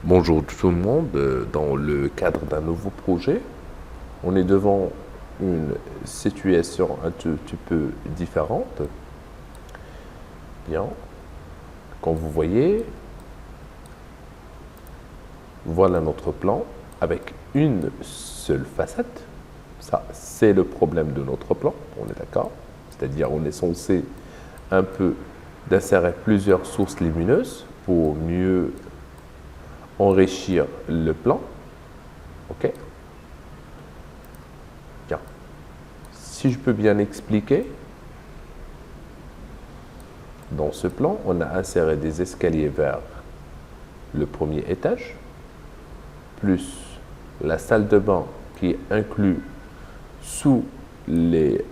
Bonjour tout le monde, dans le cadre d'un nouveau projet, on est devant une situation un tout petit peu différente. Bien, comme vous voyez, voilà notre plan avec une seule facette. Ça, c'est le problème de notre plan, on est d'accord? C'est-à-dire on est censé un peu d'insérer plusieurs sources lumineuses pour mieux enrichir le plan. OK? Bien. Si je peux bien expliquer, dans ce plan, on a inséré des escaliers vers le premier étage, plus la salle de bain qui est inclue sous les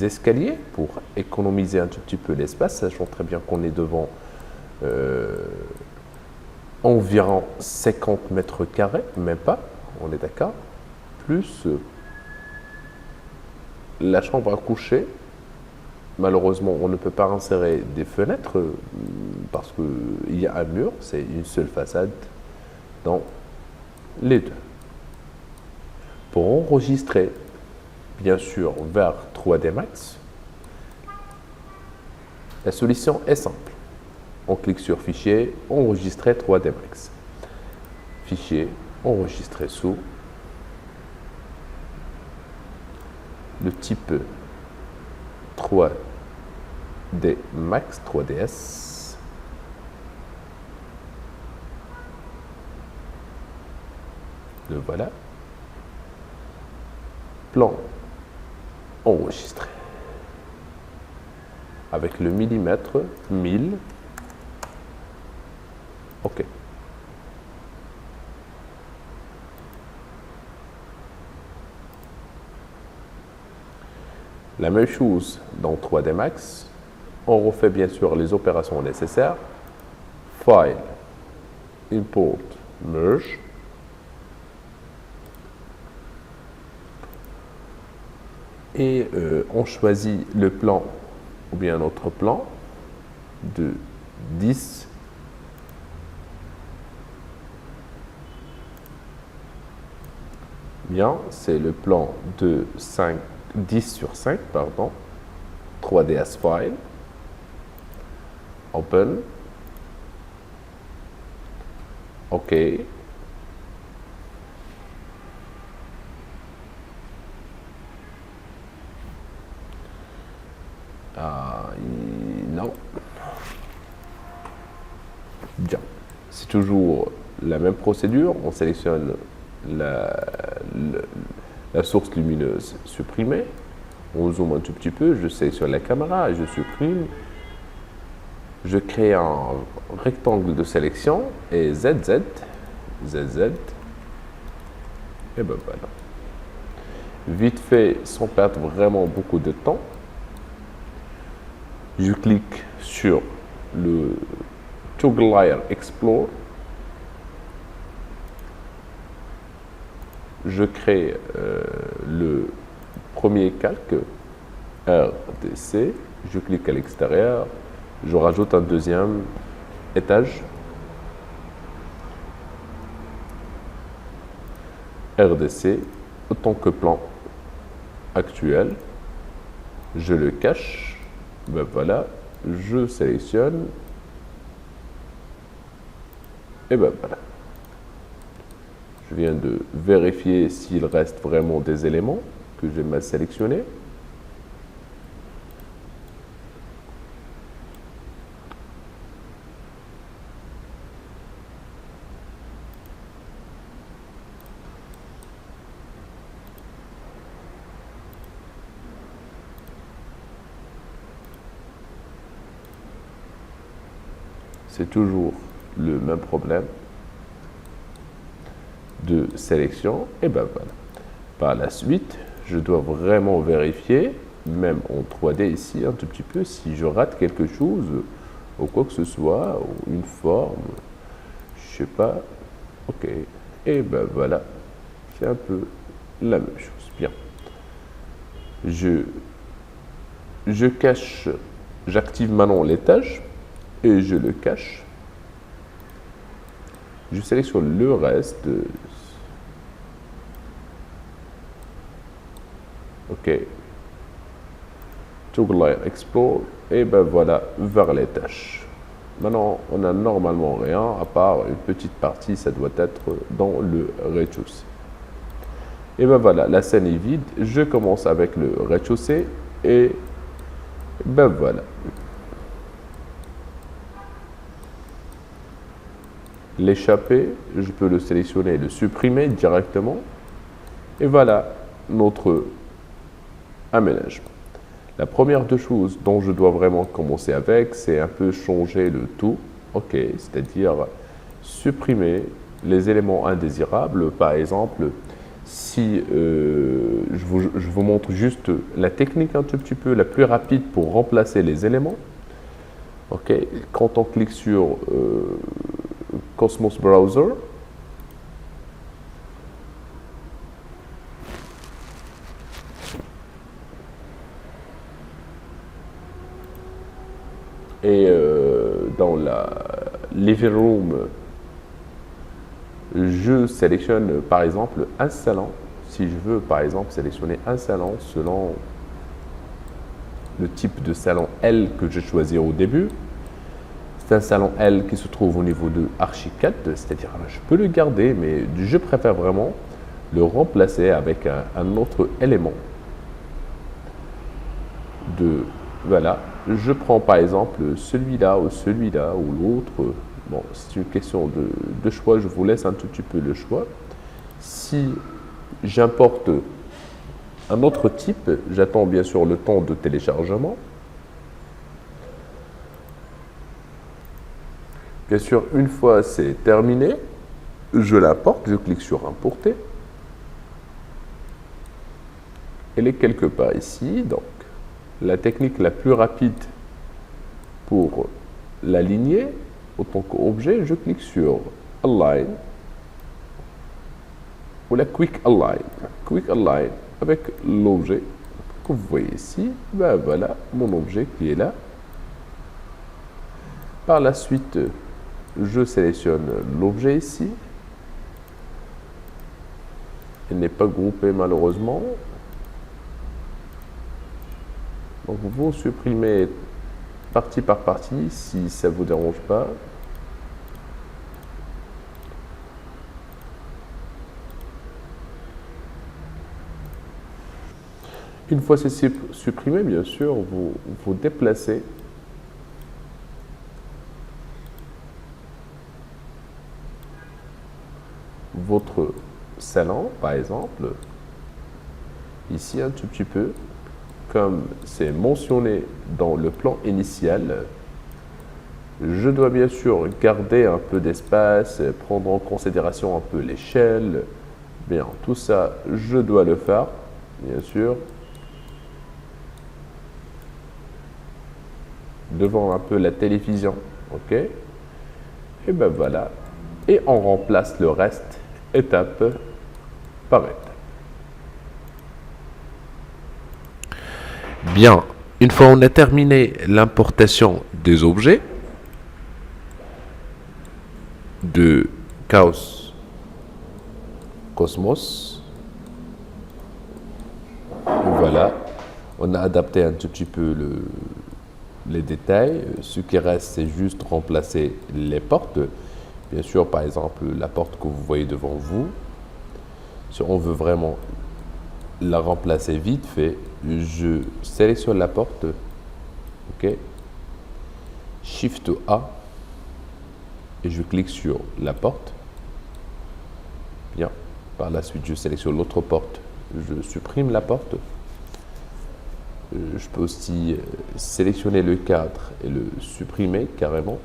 escaliers pour économiser un tout petit peu l'espace, sachant très bien qu'on est devant environ 50 mètres carrés, même pas, on est d'accord, plus la chambre à coucher. Malheureusement, on ne peut pas insérer des fenêtres parce qu'il y a un mur, c'est une seule façade dans les deux. Pour enregistrer, bien sûr, vers 3D Max, la solution est simple. On clique sur Fichier, Enregistrer 3D Max. Fichier, Enregistrer sous le type 3D Max, 3DS. Le voilà. Plan enregistré. Avec le millimètre 1000. OK. La même chose dans 3D Max. On refait bien sûr les opérations nécessaires. File, Import, Merge. Et on choisit le plan ou bien notre plan de 10 bien, c'est le plan de 10 sur 5, pardon, 3ds File, Open, OK. Non. Bien. C'est toujours la même procédure. On sélectionne la source lumineuse supprimée. On zoome un tout petit peu. Je sélectionne la caméra et je supprime. Je crée un rectangle de sélection et ZZ. Et ben voilà. Vite fait, sans perdre vraiment beaucoup de temps, je clique sur le Toggle Layer Explore. Je crée le premier calque RDC. Je clique à l'extérieur. Je rajoute un deuxième étage. RDC, autant que plan actuel. Je le cache. Ben voilà, je sélectionne. Et ben voilà. Je viens de vérifier s'il reste vraiment des éléments que j'ai mal sélectionnés. C'est toujours le même problème de sélection. Et ben voilà. Par la suite, je dois vraiment vérifier, même en 3D ici, un tout petit peu, si je rate quelque chose ou quoi que ce soit, ou une forme, je sais pas. OK. Et ben voilà. C'est un peu la même chose. Bien. Je cache, j'active maintenant l'étage et je le cache. Je sélectionne le reste. OK. Toggle Layer Explore. Et ben voilà, vers les tâches. Maintenant, on a normalement rien, à part une petite partie, ça doit être dans le rez-de-chaussée. Et ben voilà, la scène est vide. Je commence avec le rez-de-chaussée. Et ben voilà. L'échappé, je peux le sélectionner et le supprimer directement. Et voilà notre aménagement. La première des choses dont je dois vraiment commencer avec, c'est un peu changer le tout. OK, c'est-à-dire supprimer les éléments indésirables. Par exemple, si je vous montre juste la technique un tout petit peu la plus rapide pour remplacer les éléments. OK, quand on clique sur Cosmos Browser, et dans la living room, je sélectionne par exemple un salon. Si je veux par exemple sélectionner un salon selon le type de salon L que j'ai choisi au début, c'est un salon L qui se trouve au niveau de Archicad, c'est-à-dire je peux le garder, mais je préfère vraiment le remplacer avec un autre élément. Voilà, je prends par exemple celui-là ou l'autre. Bon, c'est une question de choix, je vous laisse un tout petit peu le choix. Si j'importe un autre type, j'attends bien sûr le temps de téléchargement. Bien sûr, une fois c'est terminé, je l'importe, je clique sur importer. Elle est quelque part ici, donc la technique la plus rapide pour l'aligner en tant qu'objet, je clique sur Align ou la Quick Align. Quick Align avec l'objet que vous voyez ici. Ben voilà mon objet qui est là. Par la suite, je sélectionne l'objet ici. Il n'est pas groupé malheureusement. Donc vous supprimez partie par partie si ça ne vous dérange pas. Une fois c'est supprimé, bien sûr, vous déplacez votre salon, par exemple, ici un tout petit peu. Comme c'est mentionné dans le plan initial, je dois bien sûr garder un peu d'espace, prendre en considération un peu l'échelle. Bien, tout ça, je dois le faire, bien sûr. Devant un peu la télévision, OK? Et ben voilà. Et on remplace le reste étape par étape. Bien, une fois on a terminé l'importation des objets de Chaos Cosmos, voilà, on a adapté un tout petit peu les détails. Ce qui reste, c'est juste remplacer les portes. Bien sûr, par exemple, la porte que vous voyez devant vous, si on veut vraiment la remplacer vite fait, je sélectionne la porte, OK, Shift A, et je clique sur la porte. Bien, par la suite, je sélectionne l'autre porte, je supprime la porte. Je peux aussi sélectionner le cadre et le supprimer carrément.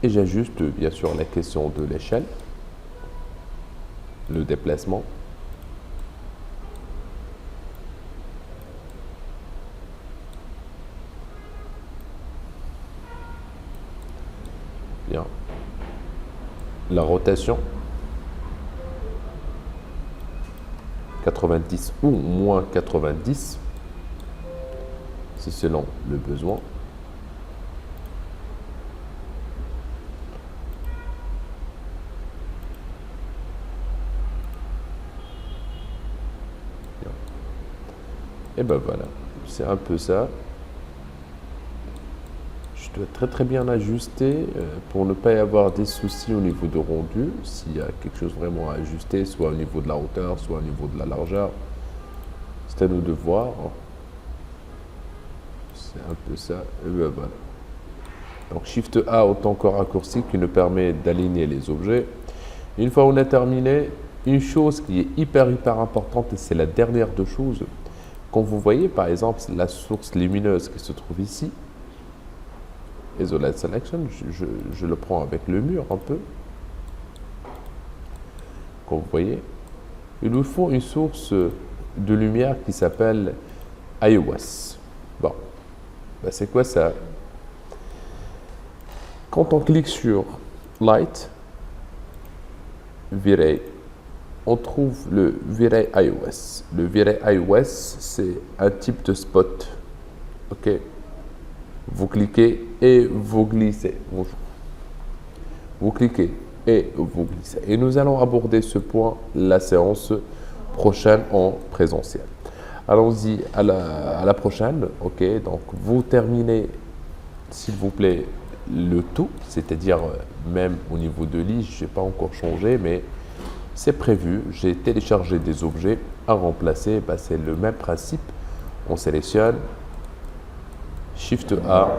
Et j'ajuste bien sûr la question de l'échelle, le déplacement. Bien. La rotation. 90 ou moins 90, c'est selon le besoin. Et ben voilà, c'est un peu ça. Je dois très bien ajuster pour ne pas y avoir des soucis au niveau de rendu. S'il y a quelque chose vraiment à ajuster, soit au niveau de la hauteur, soit au niveau de la largeur, c'est à nous de voir. C'est un peu ça. Et ben voilà. Donc Shift A autant que raccourci qui nous permet d'aligner les objets. Une fois on a terminé, une chose qui est hyper importante, et c'est la dernière de choses. Quand vous voyez par exemple la source lumineuse qui se trouve ici, Isolate Selection, je le prends avec le mur un peu. Comme vous voyez, il nous faut une source de lumière qui s'appelle iOS. Bon, ben c'est quoi ça? Quand on clique sur Light, V-Ray, on trouve le V-Ray iOS. Le V-Ray iOS, c'est un type de spot. Ok. Vous cliquez et vous glissez. Bonjour. Vous cliquez et vous glissez. Et nous allons aborder ce point la séance prochaine en présentiel. Allons-y à la prochaine. Ok. Donc vous terminez, s'il vous plaît, le tout, c'est-à-dire même au niveau de l'IS, je n'ai pas encore changé, mais c'est prévu. J'ai téléchargé des objets à remplacer. Ben, c'est le même principe. On sélectionne Shift A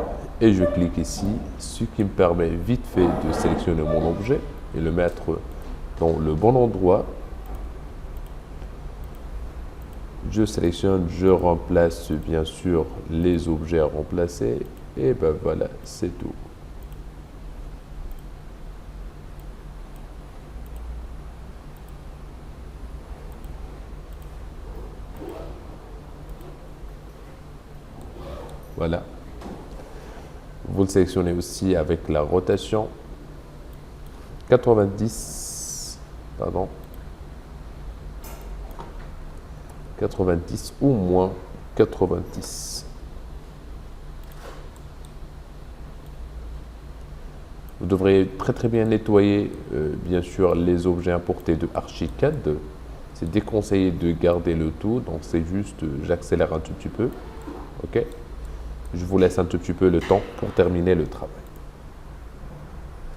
et je clique ici, ce qui me permet vite fait de sélectionner mon objet et le mettre dans le bon endroit. Je sélectionne, je remplace bien sûr les objets à remplacer et ben voilà, c'est tout. Voilà. Vous le sélectionnez aussi avec la rotation 90, pardon, 90 ou moins 90. Vous devrez très bien nettoyer bien sûr les objets importés de Archicad. C'est déconseillé de garder le tout, donc c'est juste, j'accélère un tout petit peu. Ok. Je vous laisse un tout petit peu le temps pour terminer le travail.